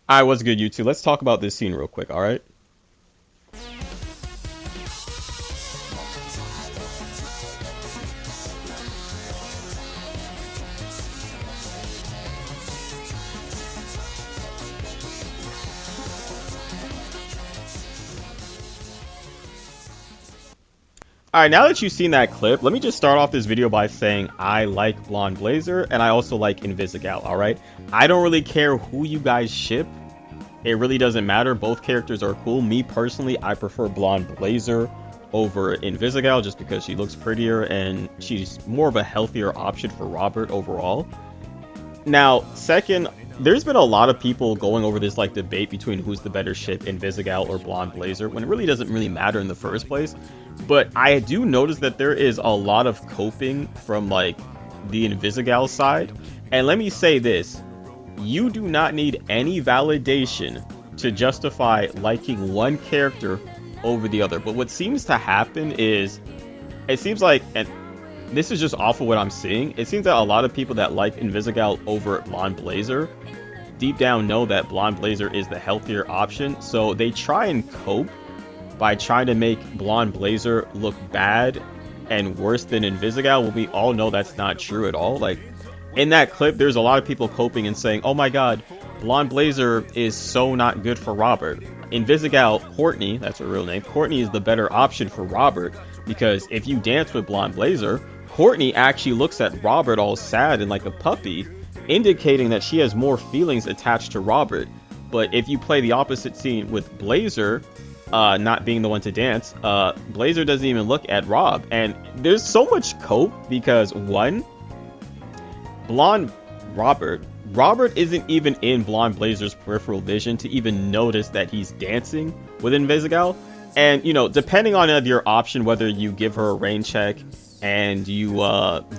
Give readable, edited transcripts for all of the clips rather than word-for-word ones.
All right, what's good, you two? Let's talk about this scene real quick. All right. All right, now that you've seen that clip, let me just start off this video by saying I like Blonde Blazer and I also like Invisigal. All right. I don't really care who you guys ship. It really doesn't matter. Both characters are cool. Me personally, I prefer Blonde Blazer over Invisigal just because she looks prettier and she's more of a healthier option for Robert overall. Now, second, there's been a lot of people going over this like debate between who's the better ship, Invisigal or Blonde Blazer, when it really doesn't really matter in the first place. But I do notice that there is a lot of coping from like the Invisigal side. And let me say this, you do not need any validation to justify liking one character over the other. But what seems to happen is, it seems like, and this is just off of what I'm seeing, it seems that a lot of people that like Invisigal over Blonde Blazer deep down know that Blonde Blazer is the healthier option. So they try and cope by trying to make Blonde Blazer look bad and worse than Invisigal, when we all know that's not true at all. Like, in that clip, there's a lot of people coping and saying, oh my god, Blonde Blazer is so not good for Robert. Invisigal, Courtney, that's her real name, Courtney is the better option for Robert, because if you dance with Blonde Blazer, Courtney actually looks at Robert all sad and like a puppy, indicating that she has more feelings attached to Robert. But if you play the opposite scene with Blazer, not being the one to dance, Blazer doesn't even look at Rob. And there's so much cope because, one, Robert isn't even in Blonde Blazer's peripheral vision to even notice that he's dancing with Invisigal. And, you know, depending on your option, whether you give her a rain check and you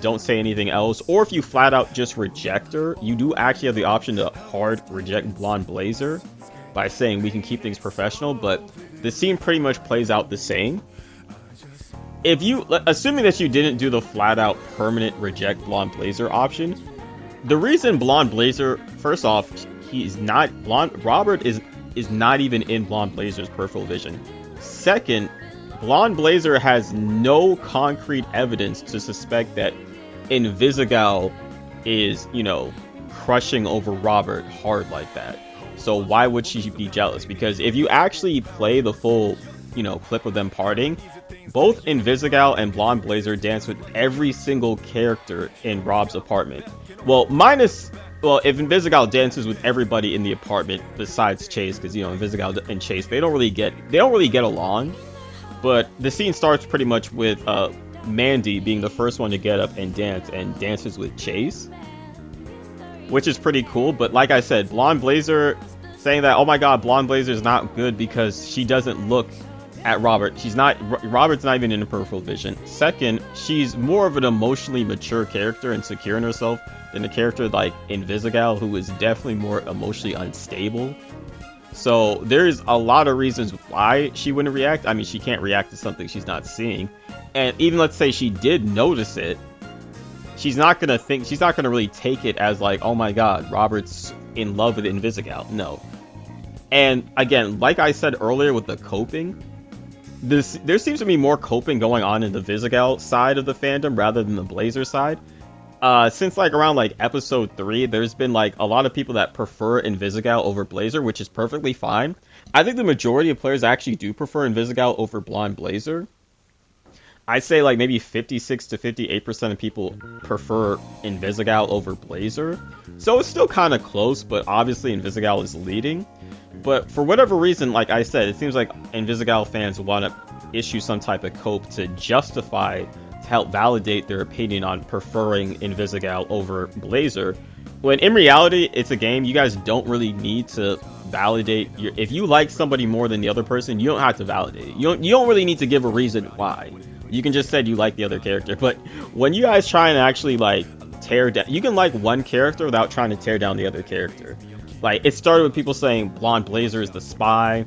don't say anything else, or if you flat out just reject her, you do actually have the option to hard reject Blonde Blazer by saying we can keep things professional. But the scene pretty much plays out the same. If you, assuming that you didn't do the flat out permanent reject Blonde Blazer option, the reason Blonde Blazer, first off, he's not Robert is not even in Blonde Blazer's peripheral vision. Second, Blonde Blazer has no concrete evidence to suspect that Invisigal is, you know, crushing over Robert hard like that. So why would she be jealous? Because if you actually play the full, you know, clip of them partying, both Invisigal and Blonde Blazer dance with every single character in Rob's apartment. Well, if Invisigal dances with everybody in the apartment besides Chase, because, you know, Invisigal and Chase, they don't really get along. But the scene starts pretty much with Mandy being the first one to get up and dances with Chase, which is pretty cool. But like I said, Blonde Blazer saying that, oh my god, Blonde Blazer is not good because she doesn't look at Robert. Robert's not even in her peripheral vision. Second, she's more of an emotionally mature character and secure in herself than a character like Invisigal, who is definitely more emotionally unstable. So there's a lot of reasons why she wouldn't react. I mean, she can't react to something she's not seeing. And even let's say she did notice it, she's not gonna really take it as like, oh my god, Robert's in love with Invisigal. No. And again, like I said earlier with the coping, there seems to be more coping going on in the Invisigal side of the fandom rather than the Blazer side. Since like around like episode 3, there's been like a lot of people that prefer Invisigal over Blazer, which is perfectly fine. I think the majority of players actually do prefer Invisigal over Blonde Blazer. I'd say like maybe 56 to 58% of people prefer Invisigal over Blazer. So it's still kind of close, but obviously Invisigal is leading. But for whatever reason, like I said, it seems like Invisigal fans want to issue some type of cope to justify, to help validate their opinion on preferring Invisigal over Blazer. When in reality, it's a game. You guys don't really need to validate if you like somebody more than the other person, you don't have to validate it. You don't really need to give a reason why. You can just say you like the other character. But when you guys try and actually like tear down, you can like one character without trying to tear down the other character. Like, it started with people saying Blonde Blazer is the spy,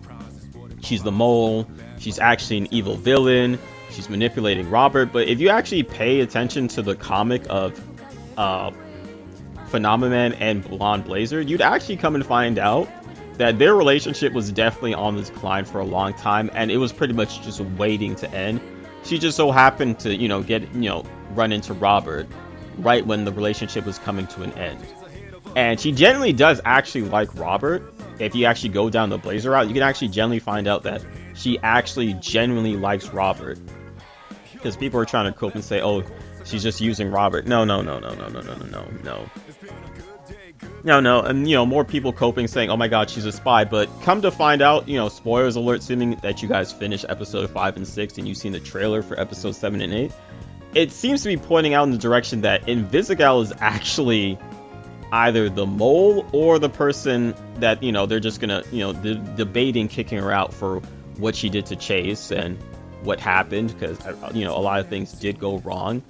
she's the mole, she's actually an evil villain, she's manipulating Robert. But if you actually pay attention to the comic of Phenomenon and Blonde Blazer, you'd actually come and find out that their relationship was definitely on the decline for a long time, and it was pretty much just waiting to end. She just so happened to, run into Robert right when the relationship was coming to an end. And she genuinely does actually like Robert. If you actually go down the Blazer route, you can actually genuinely find out that she actually genuinely likes Robert. Because people are trying to cope and say, oh, she's just using Robert. No. And more people coping saying, oh my god, she's a spy. But come to find out, spoilers alert, assuming that you guys finish episode 5 and 6 and you've seen the trailer for episode 7 and 8, it seems to be pointing out in the direction that Invisigal is actually either the mole or the person that, they're just gonna, debating kicking her out for what she did to Chase and what happened, because, a lot of things did go wrong.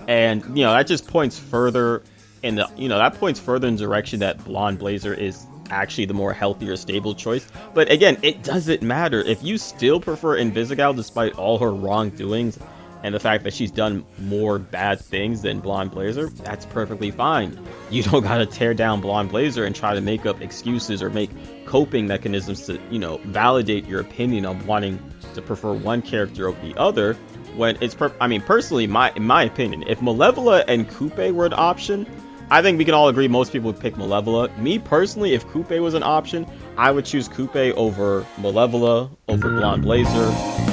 And, that just points further in the, that points further in the direction that Blonde Blazer is actually the more healthier, stable choice. But again, it doesn't matter. If you still prefer Invisigal despite all her wrongdoings and the fact that she's done more bad things than Blonde Blazer, that's perfectly fine. You don't gotta tear down Blonde Blazer and try to make up excuses or make coping mechanisms to, validate your opinion of wanting to prefer one character over the other, when it's personally, in my opinion, if Malevola and Coupe were an option, I think we can all agree most people would pick Malevola. Me personally, if Coupe was an option, I would choose Coupe over Malevola, over Blonde Blazer,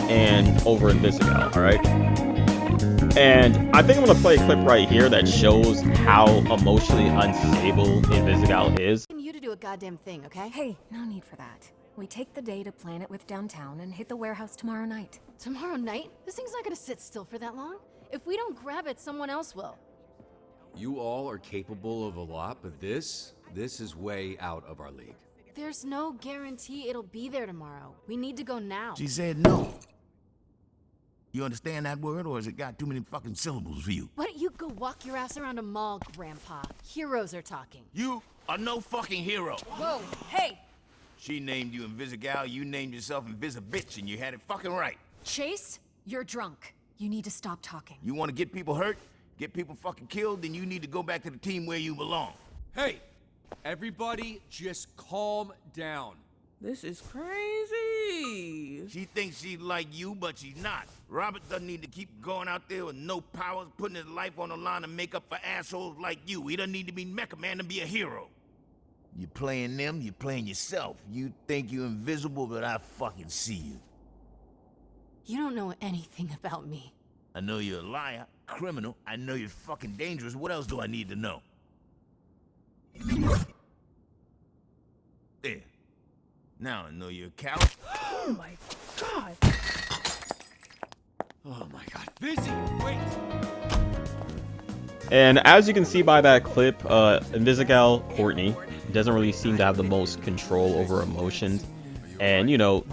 and over Invisigal, alright? And I think I'm going to play a clip right here that shows how emotionally unstable Invisigal is. You to do a goddamn thing, okay? Hey, no need for that. We take the day to plan it with downtown and hit the warehouse tomorrow night. Tomorrow night? This thing's not gonna sit still for that long. If we don't grab it, someone else will. You all are capable of a lot, but this is way out of our league. There's no guarantee it'll be there tomorrow. We need to go now. She said no. You understand that word, or has it got too many fucking syllables for you? Why don't you go walk your ass around a mall, Grandpa? Heroes are talking. You are no fucking hero. Whoa, hey! She named you Invisigal, you named yourself Invisibitch, and you had it fucking right. Chase, you're drunk. You need to stop talking. You want to get people hurt, get people fucking killed, then you need to go back to the team where you belong. Hey, everybody just calm down. This is crazy. She thinks she's like you, but she's not. Robert doesn't need to keep going out there with no powers, putting his life on the line to make up for assholes like you. He doesn't need to be Mecha Man to be a hero. You're playing them, you're playing yourself. You think you're invisible, but I fucking see you. You don't know anything about me. I know you're a liar, criminal. I know you're fucking dangerous. What else do I need to know? There. Now I know you're a coward. Oh my god. Oh my god, Busy, wait! And as you can see by that clip, Invisigal, Courtney, doesn't really seem to have the most control over emotions. And,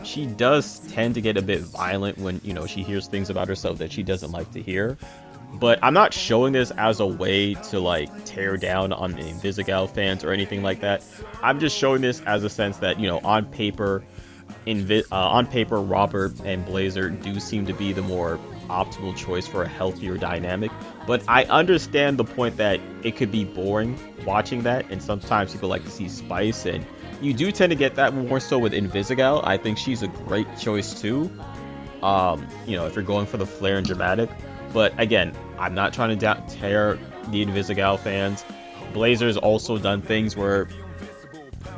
she does tend to get a bit violent when, she hears things about herself that she doesn't like to hear. But I'm not showing this as a way to, tear down on the Invisigal fans or anything like that. I'm just showing this as a sense that, on paper, Robert and Blazer do seem to be the more optimal choice for a healthier dynamic. But I understand the point that it could be boring watching that, and sometimes people like to see spice, and you do tend to get that more so with Invisigal. I think she's a great choice too, if you're going for the flair and dramatic. But again, I'm not trying to tear the Invisigal fans. Blazer's also done things where,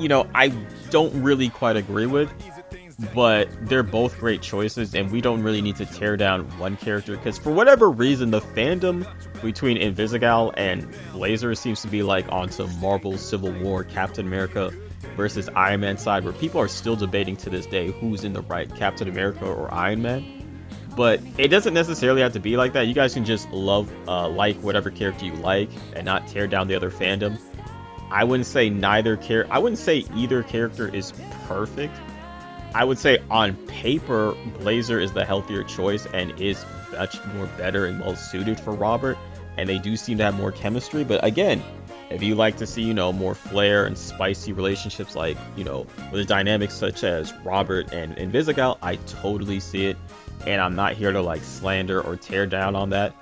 I don't really quite agree with, but they're both great choices, and we don't really need to tear down one character, because for whatever reason, the fandom between Invisigal and Blazer seems to be onto Marvel Civil War, Captain America versus Iron Man side, where people are still debating to this day who's in the right, Captain America or Iron Man. But it doesn't necessarily have to be like that. You guys can just like whatever character you like and not tear down the other fandom. I wouldn't say either character is perfect. I would say on paper, Blazer is the healthier choice and is much more better and well suited for Robert, and they do seem to have more chemistry. But again, if you like to see, more flair and spicy relationships with the dynamics such as Robert and Invisigal, I totally see it, and I'm not here to slander or tear down on that.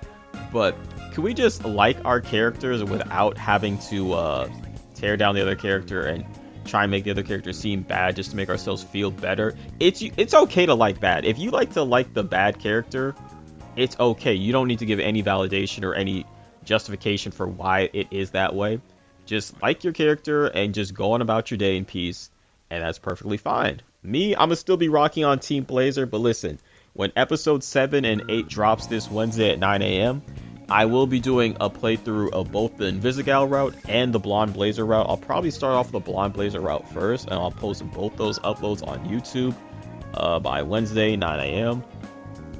But can we just like our characters without having to tear down the other character and try and make the other characters seem bad just to make ourselves feel better. It's okay to like bad. If you like to like the bad character, it's okay. You don't need to give any validation or any justification for why it is that way. Just like your character and just go on about your day in peace, and that's perfectly fine. Me, I'm gonna still be rocking on Team Blazer, but listen, when episode 7 and 8 drops this Wednesday at 9 a.m., I will be doing a playthrough of both the Invisigal route and the Blonde Blazer route. I'll probably start off the Blonde Blazer route first, and I'll post both those uploads on YouTube by Wednesday, 9 a.m.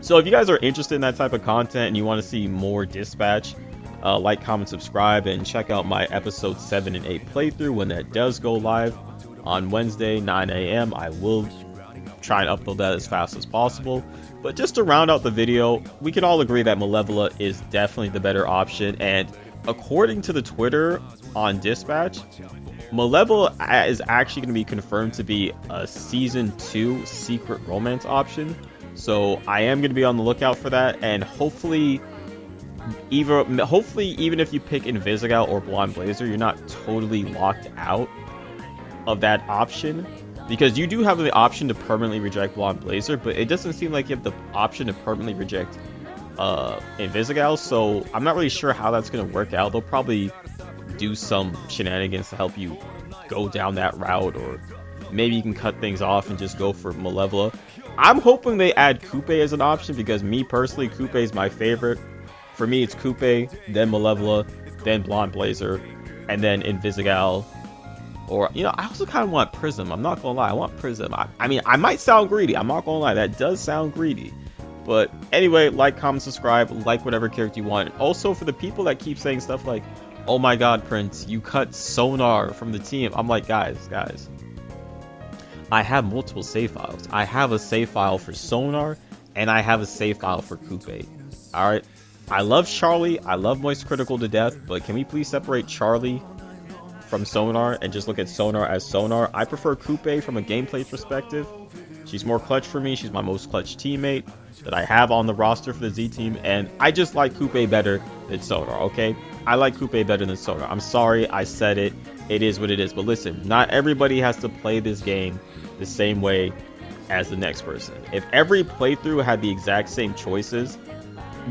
So if you guys are interested in that type of content and you want to see more Dispatch, like, comment, subscribe, and check out my episode 7 and 8 playthrough when that does go live on Wednesday, 9 a.m. I will try and upload that as fast as possible. But just to round out the video, we can all agree that Malevola is definitely the better option, and according to the Twitter on Dispatch, Malevola is actually going to be confirmed to be a Season 2 secret romance option. So I am going to be on the lookout for that, and hopefully even if you pick Invisigal or Blonde Blazer, you're not totally locked out of that option, because you do have the option to permanently reject Blonde Blazer, but it doesn't seem like you have the option to permanently reject Invisigal. So I'm not really sure how that's going to work out. They'll probably do some shenanigans to help you go down that route, or maybe you can cut things off and just go for Malevola. I'm hoping they add Coupe as an option, because me personally, Coupe is my favorite. For me, it's Coupe, then Malevola, then Blonde Blazer, and then Invisigal. Or, you know, I also kind of want Prism. I'm not gonna lie, I want Prism. I mean, I might sound greedy. I'm not gonna lie, that does sound greedy. But anyway, like, comment, subscribe, like whatever character you want. Also, for the people that keep saying stuff like, oh my god, Prince, you cut Sonar from the team. I'm like, guys. I have multiple save files. I have a save file for Sonar, and I have a save file for Coupe. Alright? I love Charlie, I love Moist Critical to death, but can we please separate Charlie from Sonar and just look at Sonar as Sonar? I prefer Coupe from a gameplay perspective. She's more clutch for me. She's my most clutch teammate that I have on the roster for the Z team, and I just like Coupe better than Sonar, okay? I like Coupe better than Sonar. I'm sorry, I said it. It is what it is. But listen, not everybody has to play this game the same way as the next person. If every playthrough had the exact same choices,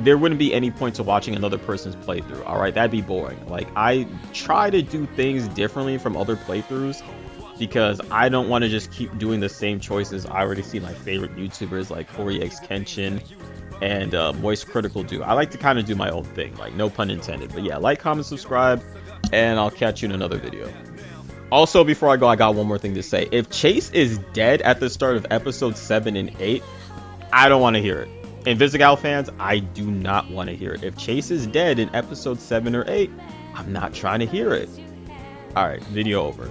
there wouldn't be any point to watching another person's playthrough. All right, that'd be boring. Like, I try to do things differently from other playthroughs because I don't want to just keep doing the same choices I already see my favorite YouTubers like CoreyX Kenshin and Moist Critical do. I like to kind of do my own thing, like, no pun intended. But yeah, like, comment, subscribe, and I'll catch you in another video. Also, before I go, I got one more thing to say. If Chase is dead at the start of episode 7 and 8, I don't want to hear it. Invisigal fans, I do not want to hear it. If Chase is dead in episode 7 or 8, I'm not trying to hear it. Alright, video over.